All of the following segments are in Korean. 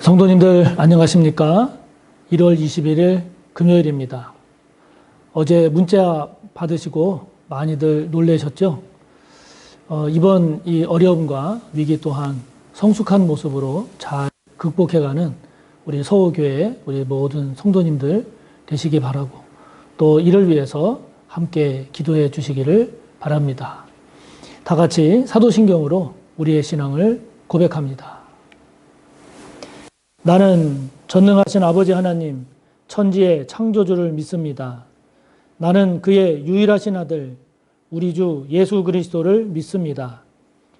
성도님들 안녕하십니까? 1월 21일 금요일입니다. 어제 문자 받으시고 많이들 놀라셨죠? 이번 이 어려움과 위기 또한 성숙한 모습으로 잘 극복해가는 우리 서호교회 우리 모든 성도님들 되시기 바라고 또 이를 위해서 함께 기도해 주시기를 바랍니다. 다 같이 사도신경으로 우리의 신앙을 고백합니다. 나는 전능하신 아버지 하나님, 천지의 창조주를 믿습니다. 나는 그의 유일하신 아들, 우리 주 예수 그리스도를 믿습니다.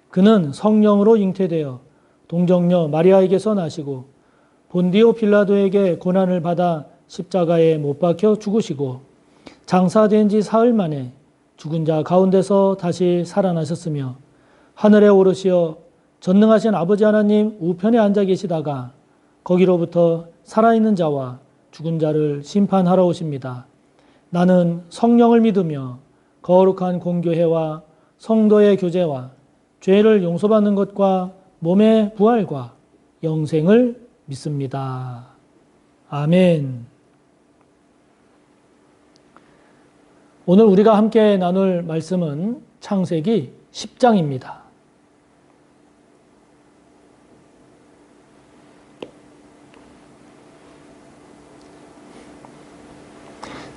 그는 성령으로 잉태되어 동정녀 마리아에게서 나시고 본디오 빌라도에게 고난을 받아 십자가에 못 박혀 죽으시고 장사된 지 사흘 만에 죽은 자 가운데서 다시 살아나셨으며 하늘에 오르시어 전능하신 아버지 하나님 우편에 앉아 계시다가 거기로부터 살아있는 자와 죽은 자를 심판하러 오십니다. 나는 성령을 믿으며 거룩한 공교회와 성도의 교제와 죄를 용서받는 것과 몸의 부활과 영생을 믿습니다. 아멘. 오늘 우리가 함께 나눌 말씀은 창세기 10장입니다.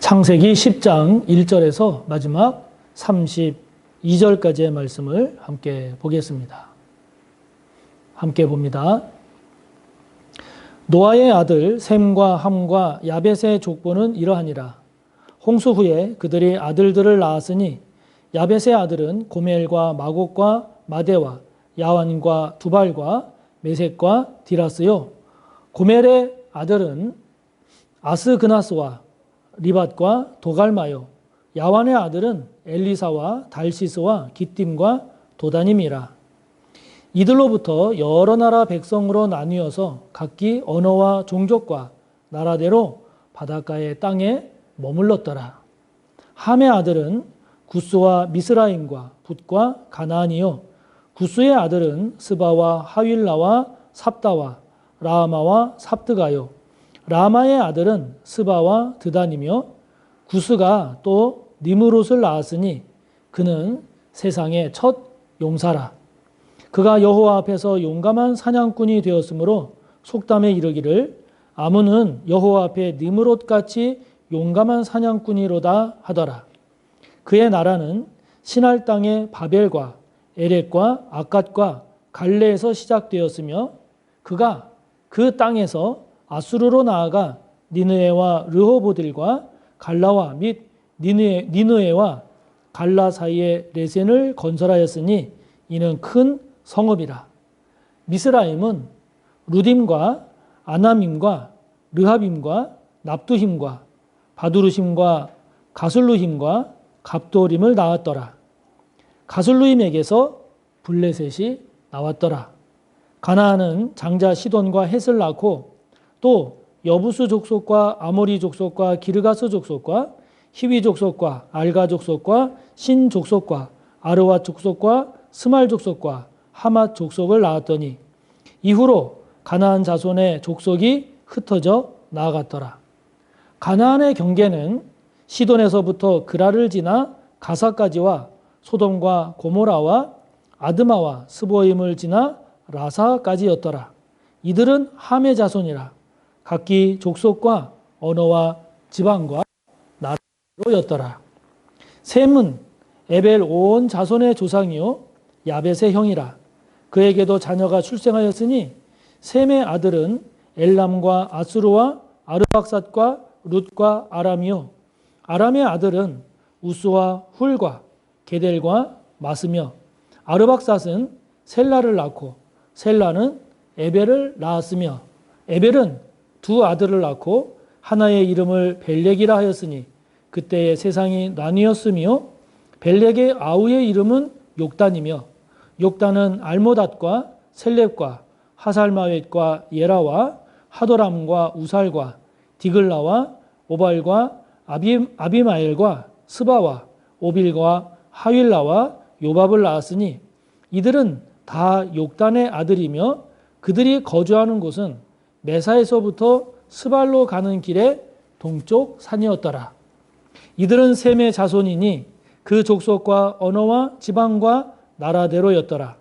창세기 10장 1절에서 마지막 32절까지의 말씀을 함께 보겠습니다. 함께 봅니다. 노아의 아들 셈과 함과 야벳의 족보는 이러하니라. 홍수 후에 그들이 아들들을 낳았으니 야벳의 아들은 고멜과 마곡과 마대와 야완과 두발과 메색과 디라스요. 고멜의 아들은 아스그나스와 리밧과 도갈마요. 야완의 아들은 엘리사와 달시스와 기띔과 도다님이라. 이들로부터 여러 나라 백성으로 나뉘어서 각기 언어와 종족과 나라대로 바닷가의 땅에 머물렀더라. 함의 아들은 구스와 미스라임과 붓과 가나안이요. 구스의 아들은 스바와 하윌라와 삽다와 라마와 삽드가요. 라마의 아들은 스바와 드단이며 구스가 또 니므롯을 낳았으니 그는 세상의 첫 용사라. 그가 여호와 앞에서 용감한 사냥꾼이 되었으므로 속담에 이르기를 아문은 여호와 앞에 니므롯같이 용감한 사냥꾼이로다 하더라. 그의 나라는 시날 땅의 바벨과 에렉과 아갓과 갈레에서 시작되었으며 그가 그 땅에서 아수르로 나아가 니느웨와 르호보들과 갈라와 및 니느웨와 갈라 사이에 레센을 건설하였으니 이는 큰 성읍이라. 미스라임은 루딤과 아나밈과 르하빔과 납두힘과 바두르심과 가술루힘과 갑도림을 낳았더라. 가술루힘에게서 블레셋이 나왔더라. 가나안은 장자 시돈과 헷을 낳고 또 여부스 족속과 아모리 족속과 기르가스 족속과 히위 족속과 알가 족속과 신 족속과 아르와 족속과 스말 족속과 하맛 족속을 낳았더니 이후로 가나안 자손의 족속이 흩어져 나아갔더라. 가나안의 경계는 시돈에서부터 그라를 지나 가사까지와 소돔과 고모라와 아드마와 스보임을 지나 라사까지였더라. 이들은 함의 자손이라. 각기 족속과 언어와 지방과 나라로였더라. 셈은 에벨 온 자손의 조상이요 야벳의 형이라. 그에게도 자녀가 출생하였으니 셈의 아들은 엘람과 아수르와 아르박삿과 룻과 아람이요. 아람의 아들은 우스와 훌과 게델과 마스며 아르박삿은 셀라를 낳고 셀라는 에벨을 낳았으며 에벨은 두 아들을 낳고 하나의 이름을 벨렉이라 하였으니 그때의 세상이 나뉘었으며 벨렉의 아우의 이름은 욕단이며 욕단은 알모닷과 셀렙과 하살마웻과 예라와 하도람과 우살과 디글라와 오발과 아비마엘과 스바와 오빌과 하윌라와 요밥을 낳았으니 이들은 다 욕단의 아들이며 그들이 거주하는 곳은 메사에서부터 스발로 가는 길의 동쪽 산이었더라. 이들은 셈의 자손이니 그 족속과 언어와 지방과 나라대로였더라.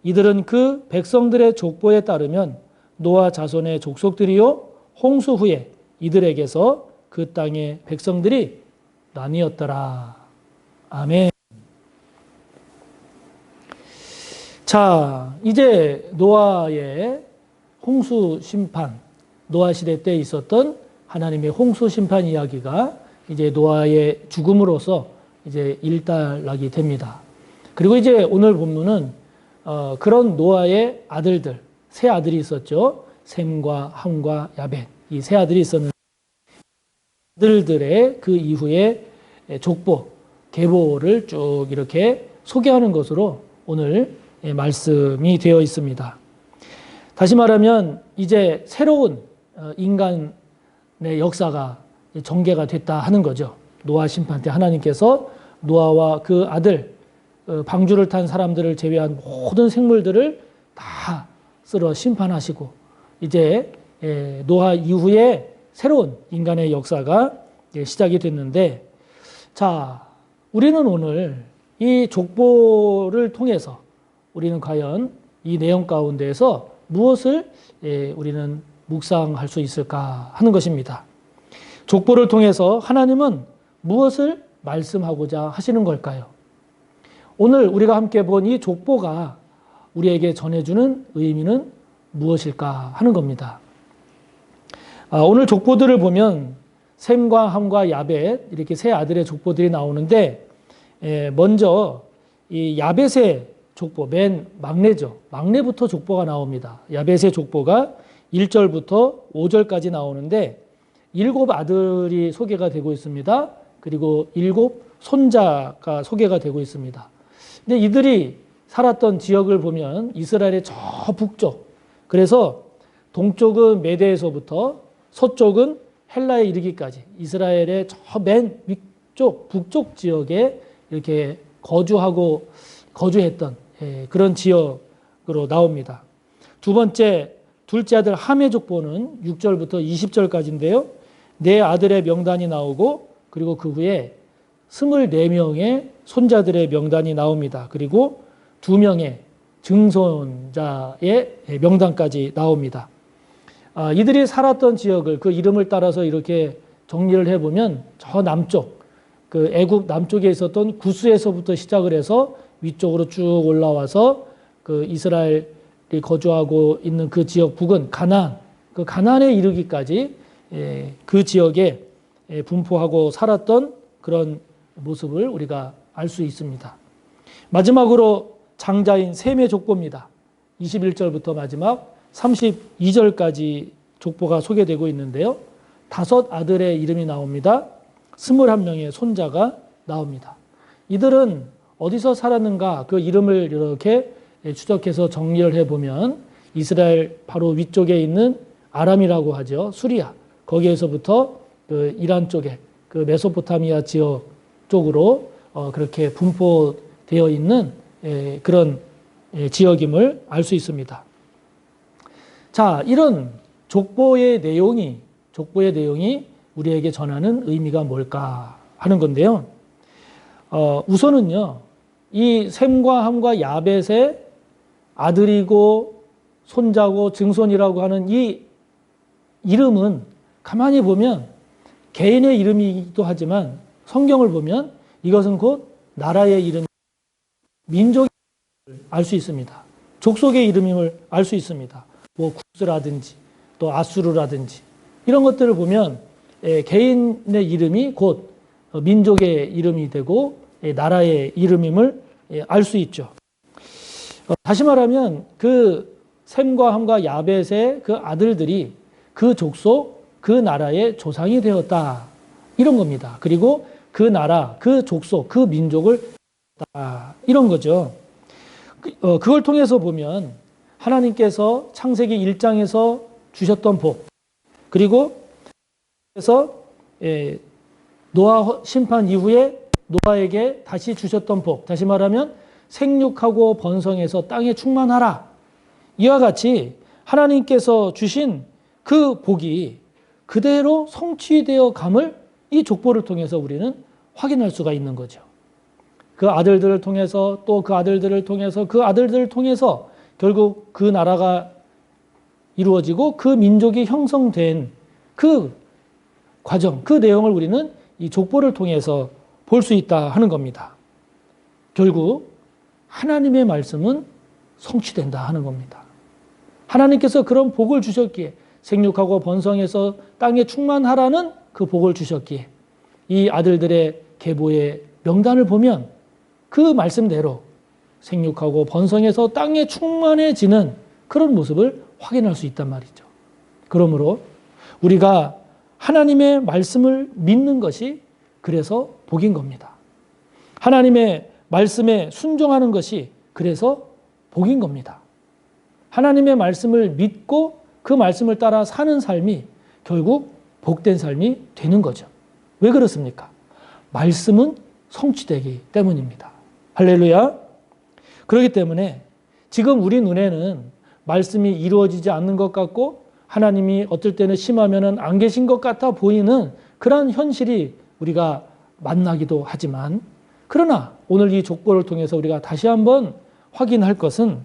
이들은 그 백성들의 족보에 따르면 노아 자손의 족속들이요 홍수 후에 이들에게서 그 땅의 백성들이 나뉘었더라. 아멘. 자, 이제 노아의 홍수 심판, 노아 시대 때 있었던 하나님의 홍수 심판 이야기가 이제 노아의 죽음으로써 이제 일단락이 됩니다. 그리고 이제 오늘 본문은 그런 노아의 아들들, 세 아들이 있었죠. 셈과 함과 야벳, 이 세 아들이 있었는데 아들들의 그 이후에 족보, 계보를 쭉 이렇게 소개하는 것으로 오늘 말씀이 되어 있습니다. 다시 말하면 이제 새로운 인간의 역사가 전개가 됐다 하는 거죠. 노아 심판 때 하나님께서 노아와 그 아들, 방주를 탄 사람들을 제외한 모든 생물들을 다 쓸어 심판하시고 이제 노아 이후에 새로운 인간의 역사가 시작이 됐는데, 자, 우리는 오늘 이 족보를 통해서 우리는 과연 이 내용 가운데에서 무엇을 우리는 묵상할 수 있을까 하는 것입니다. 족보를 통해서 하나님은 무엇을 말씀하고자 하시는 걸까요? 오늘 우리가 함께 본 이 족보가 우리에게 전해주는 의미는 무엇일까 하는 겁니다. 오늘 족보들을 보면 셈과 함과 야벳 이렇게 세 아들의 족보들이 나오는데, 먼저 이 야벳의 족보, 맨 막내죠. 막내부터 족보가 나옵니다. 야벳의 족보가 1절부터 5절까지 나오는데 7 아들이 소개가 되고 있습니다. 그리고 7 손자가 소개가 되고 있습니다. 근데 이들이 살았던 지역을 보면 이스라엘의 저 북쪽, 그래서 동쪽은 메대에서부터 서쪽은 헬라에 이르기까지 이스라엘의 저 맨 위쪽 북쪽 지역에 이렇게 거주했던 그런 지역으로 나옵니다. 두 번째, 둘째 아들 함의 족보는 6절부터 20절까지인데요. 네 아들의 명단이 나오고 그리고 그 후에 24명의 손자들의 명단이 나옵니다. 그리고 2명의 증손자의 명단까지 나옵니다. 이들이 살았던 지역을 그 이름을 따라서 이렇게 정리를 해보면 저 남쪽, 그 애굽 남쪽에 있었던 구스에서부터 시작을 해서 위쪽으로 쭉 올라와서 그 이스라엘이 거주하고 있는 그 지역 북은 가나안, 그 가나안에 이르기까지 그 지역에 분포하고 살았던 그런 모습을 우리가 알 수 있습니다. 마지막으로 장자인 셈의 족보입니다. 21절부터 마지막 32절까지 족보가 소개되고 있는데요. 5 아들의 이름이 나옵니다. 21명의 손자가 나옵니다. 이들은 어디서 살았는가 그 이름을 이렇게 추적해서 정리를 해보면 이스라엘 바로 위쪽에 있는 아람이라고 하죠. 수리아. 거기에서부터 그 이란 쪽에 그 메소포타미아 지역 쪽으로 그렇게 분포되어 있는 그런 지역임을 알 수 있습니다. 자, 이런 족보의 내용이 우리에게 전하는 의미가 뭘까 하는 건데요. 우선은요, 이 셈과 함과 야벳의 아들이고 손자고 증손이라고 하는 이 이름은 가만히 보면 개인의 이름이기도 하지만 성경을 보면 이것은 곧 나라의 이름, 민족의 이름을 알 수 있습니다. 족속의 이름임을 알 수 있습니다. 뭐 구스라든지 또 아수르라든지 이런 것들을 보면 개인의 이름이 곧 민족의 이름이 되고 나라의 이름임을 알 수 있죠. 다시 말하면 그 셈과 함과 야벳의 그 아들들이 그 족속, 그 나라의 조상이 되었다. 이런 겁니다. 그리고 그 나라, 그 족속, 그 민족을 이런 거죠. 그걸 통해서 보면 하나님께서 창세기 1장에서 주셨던 복, 그리고 그래서 노아 심판 이후에 노아에게 다시 주셨던 복, 다시 말하면 생육하고 번성해서 땅에 충만하라. 이와 같이 하나님께서 주신 그 복이 그대로 성취되어 감을 이 족보를 통해서 우리는 확인할 수가 있는 거죠. 그 아들들을 통해서 또 그 아들들을 통해서 그 아들들을 통해서 결국 그 나라가 이루어지고 그 민족이 형성된 그 과정, 그 내용을 우리는 이 족보를 통해서 볼 수 있다 하는 겁니다. 결국 하나님의 말씀은 성취된다 하는 겁니다. 하나님께서 그런 복을 주셨기에 생육하고 번성해서 땅에 충만하라는 그 복을 주셨기에 이 아들들의 계보의 명단을 보면 그 말씀대로 생육하고 번성해서 땅에 충만해지는 그런 모습을 확인할 수 있단 말이죠. 그러므로 우리가 하나님의 말씀을 믿는 것이 그래서 복인 겁니다. 하나님의 말씀에 순종하는 것이 그래서 복인 겁니다. 하나님의 말씀을 믿고 그 말씀을 따라 사는 삶이 결국 복된 삶이 되는 거죠. 왜 그렇습니까? 말씀은 성취되기 때문입니다. 할렐루야. 그렇기 때문에 지금 우리 눈에는 말씀이 이루어지지 않는 것 같고 하나님이 어떨 때는 심하면은 안 계신 것 같아 보이는 그런 현실이 우리가 만나기도 하지만, 그러나 오늘 이 족보를 통해서 우리가 다시 한번 확인할 것은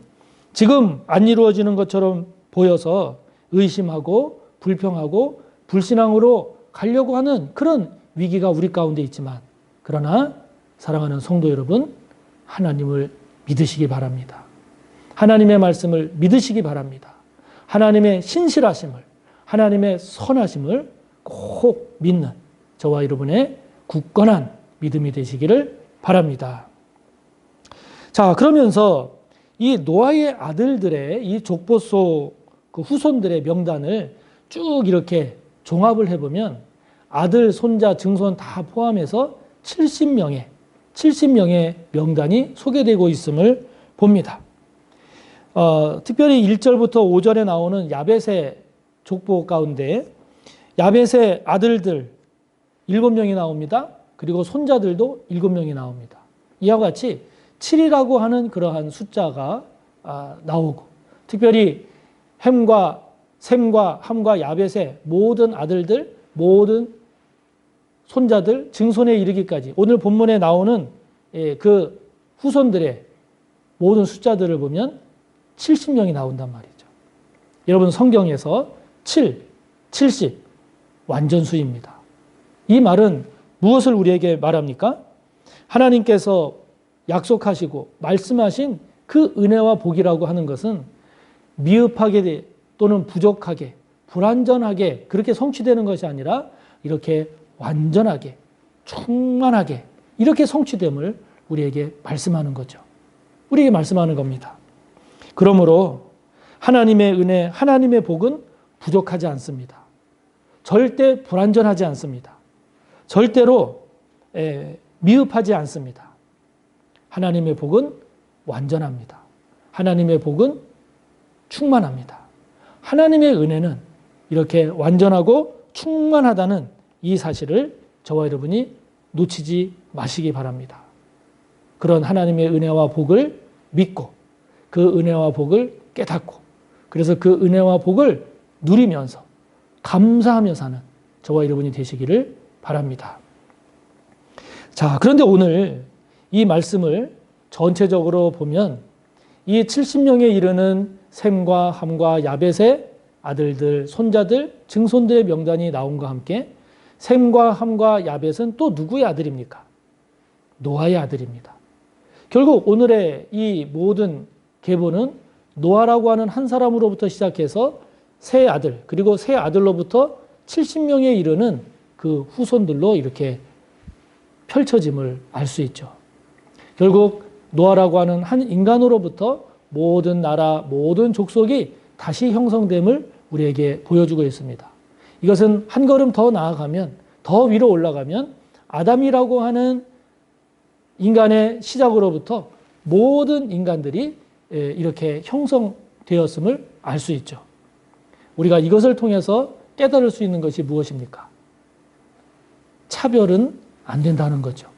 지금 안 이루어지는 것처럼 보여서 의심하고 불평하고 불신앙으로 가려고 하는 그런 위기가 우리 가운데 있지만, 그러나 사랑하는 성도 여러분, 하나님을 믿으시기 바랍니다. 하나님의 말씀을 믿으시기 바랍니다. 하나님의 신실하심을, 하나님의 선하심을 꼭 믿는 저와 여러분의 굳건한 믿음이 되시기를 바랍니다. 자, 그러면서 이 노아의 아들들의 이 족보 속 그 후손들의 명단을 쭉 이렇게 종합을 해보면 아들, 손자, 증손 다 포함해서 70명의 명단이 소개되고 있음을 봅니다. 특별히 1절부터 5절에 나오는 야벳의 족보 가운데 야벳의 아들들 7명이 나옵니다. 그리고 손자들도 7명이 나옵니다. 이와 같이 7이라고 하는 그러한 숫자가 나오고, 특별히 햄과 셈과 함과 야벳의 모든 아들들, 모든 손자들, 증손에 이르기까지 오늘 본문에 나오는 그 후손들의 모든 숫자들을 보면 70명이 나온단 말이죠. 여러분, 성경에서 7, 70 완전수입니다. 이 말은 무엇을 우리에게 말합니까? 하나님께서 약속하시고 말씀하신 그 은혜와 복이라고 하는 것은 미흡하게 또는 부족하게, 불완전하게 그렇게 성취되는 것이 아니라 이렇게 완전하게, 충만하게 이렇게 성취됨을 우리에게 말씀하는 거죠. 우리에게 말씀하는 겁니다. 그러므로 하나님의 은혜, 하나님의 복은 부족하지 않습니다. 절대 불완전하지 않습니다. 절대로 미흡하지 않습니다. 하나님의 복은 완전합니다. 하나님의 복은 충만합니다. 하나님의 은혜는 이렇게 완전하고 충만하다는 이 사실을 저와 여러분이 놓치지 마시기 바랍니다. 그런 하나님의 은혜와 복을 믿고 그 은혜와 복을 깨닫고, 그래서 그 은혜와 복을 누리면서 감사하며 사는 저와 여러분이 되시기를 바랍니다. 자, 그런데 오늘 이 말씀을 전체적으로 보면 이 70명에 이르는 셈과 함과 야벳의 아들들, 손자들, 증손들의 명단이 나온과 함께 셈과 함과 야벳은 또 누구의 아들입니까? 노아의 아들입니다. 결국 오늘의 이 모든 계보는 노아라고 하는 한 사람으로부터 시작해서 세 아들, 그리고 세 아들로부터 70명에 이르는 그 후손들로 이렇게 펼쳐짐을 알 수 있죠. 결국 노아라고 하는 한 인간으로부터 모든 나라, 모든 족속이 다시 형성됨을 우리에게 보여주고 있습니다. 이것은 한 걸음 더 나아가면, 더 위로 올라가면 아담이라고 하는 인간의 시작으로부터 모든 인간들이 이렇게 형성되었음을 알 수 있죠. 우리가 이것을 통해서 깨달을 수 있는 것이 무엇입니까? 차별은 안 된다는 거죠.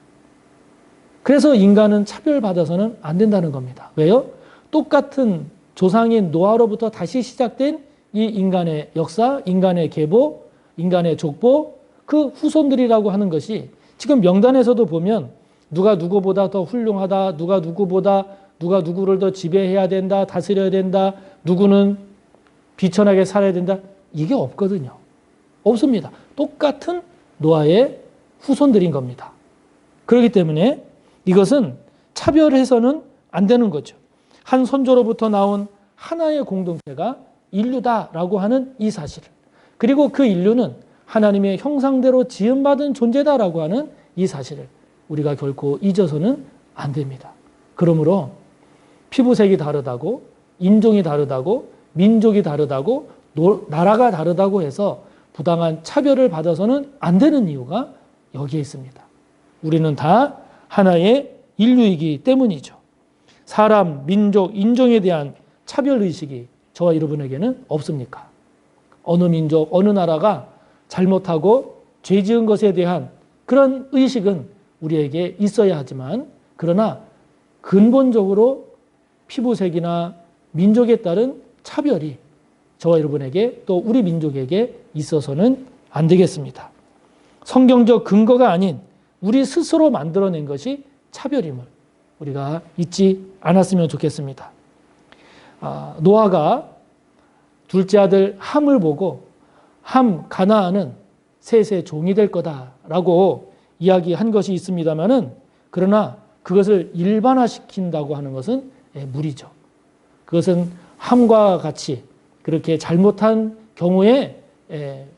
그래서 인간은 차별받아서는 안 된다는 겁니다. 왜요? 똑같은 조상인 노아로부터 다시 시작된 이 인간의 역사, 인간의 계보, 인간의 족보, 그 후손들이라고 하는 것이 지금 명단에서도 보면 누가 누구보다 더 훌륭하다, 누가 누구를 더 지배해야 된다, 다스려야 된다, 누구는 비천하게 살아야 된다. 이게 없거든요. 없습니다. 똑같은 노아의 후손들인 겁니다. 그렇기 때문에 이것은 차별해서는 안 되는 거죠. 한 선조로부터 나온 하나의 공동체가 인류다라고 하는 이 사실을, 그리고 그 인류는 하나님의 형상대로 지음받은 존재다라고 하는 이 사실을 우리가 결코 잊어서는 안 됩니다. 그러므로 피부색이 다르다고, 인종이 다르다고, 민족이 다르다고, 나라가 다르다고 해서 부당한 차별을 받아서는 안 되는 이유가 여기에 있습니다. 우리는 다 하나의 인류이기 때문이죠. 사람, 민족, 인종에 대한 차별의식이 저와 여러분에게는 없습니까? 어느 민족, 어느 나라가 잘못하고 죄 지은 것에 대한 그런 의식은 우리에게 있어야 하지만, 그러나 근본적으로 피부색이나 민족에 따른 차별이 저와 여러분에게 또 우리 민족에게 있어서는 안 되겠습니다. 성경적 근거가 아닌 우리 스스로 만들어낸 것이 차별임을 우리가 잊지 않았으면 좋겠습니다. 노아가 둘째 아들 함을 보고 가나안은 셋의 종이 될 거다라고 이야기한 것이 있습니다만은, 그러나 그것을 일반화시킨다고 하는 것은 무리죠. 그것은 함과 같이 그렇게 잘못한 경우에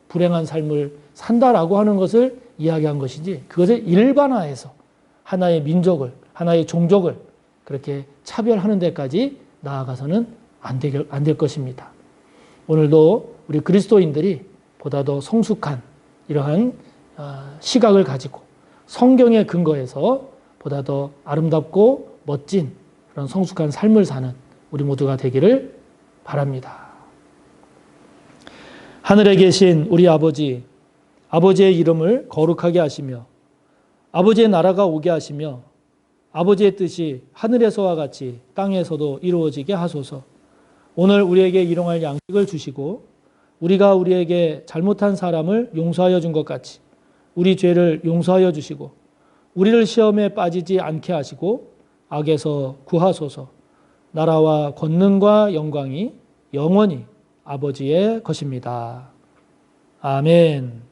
불행한 삶을 산다라고 하는 것을 이야기한 것이지, 그것을 일반화해서 하나의 민족을, 하나의 종족을 그렇게 차별하는 데까지 나아가서는 안 될 것입니다. 오늘도 우리 그리스도인들이 보다 더 성숙한 이러한 시각을 가지고 성경의 근거에서 보다 더 아름답고 멋진 그런 성숙한 삶을 사는 우리 모두가 되기를 바랍니다. 하늘에 계신 우리 아버지, 아버지의 이름을 거룩하게 하시며 아버지의 나라가 오게 하시며 아버지의 뜻이 하늘에서와 같이 땅에서도 이루어지게 하소서. 오늘 우리에게 일용할 양식을 주시고 우리가 우리에게 잘못한 사람을 용서하여 준 것 같이 우리 죄를 용서하여 주시고 우리를 시험에 빠지지 않게 하시고 악에서 구하소서. 나라와 권능과 영광이 영원히 아버지의 것입니다. 아멘.